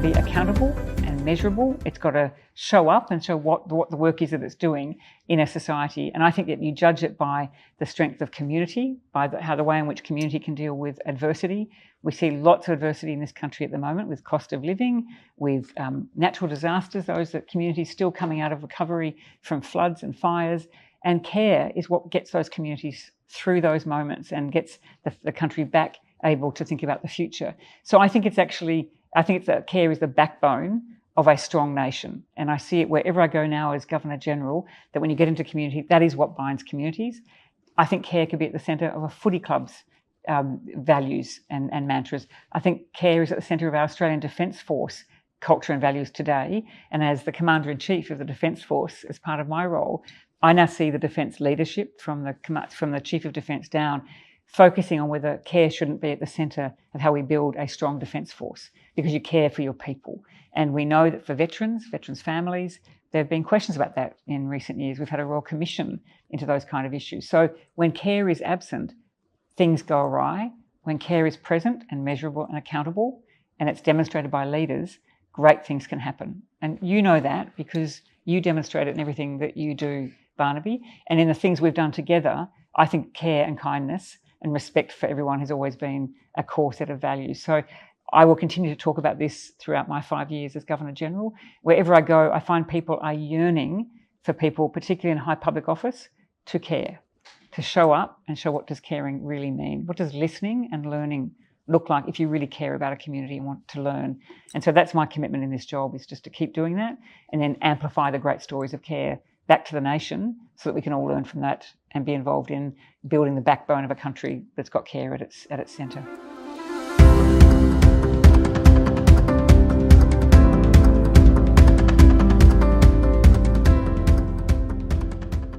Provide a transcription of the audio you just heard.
be accountable and measurable. It's got to show up and show what the work is that it's doing in a society. And I think that you judge it by the strength of community, by the way in which community can deal with adversity. We see lots of adversity in this country at the moment with cost of living, with natural disasters, those that communities still coming out of recovery from floods and fires. And care is what gets those communities through those moments and gets the country back able to think about the future. So I think that care is the backbone of a strong nation. And I see it wherever I go now as Governor General, that when you get into community, that is what binds communities. I think care could be at the centre of a footy club's values and mantras. I think care is at the centre of our Australian Defence Force culture and values today. And as the Commander-in-Chief of the Defence Force, as part of my role, I now see the defence leadership from the Chief of Defence down, focusing on whether care shouldn't be at the centre of how we build a strong defence force, because you care for your people. And we know that for veterans families, there have been questions about that in recent years. We've had a Royal Commission into those kind of issues. So when care is absent, things go awry. When care is present and measurable and accountable, and it's demonstrated by leaders, great things can happen. And you know that because you demonstrate it in everything that you do, Barnaby. And in the things we've done together, I think care and kindness and respect for everyone has always been a core set of values. So I will continue to talk about this throughout my 5 years as Governor General. Wherever I go, I find people are yearning for people, particularly in high public office, to care, to show up and show what does caring really mean. What does listening and learning look like if you really care about a community and want to learn? And so that's my commitment in this job, is just to keep doing that and then amplify the great stories of care back to the nation so that we can all learn from that and be involved in building the backbone of a country that's got care at its centre.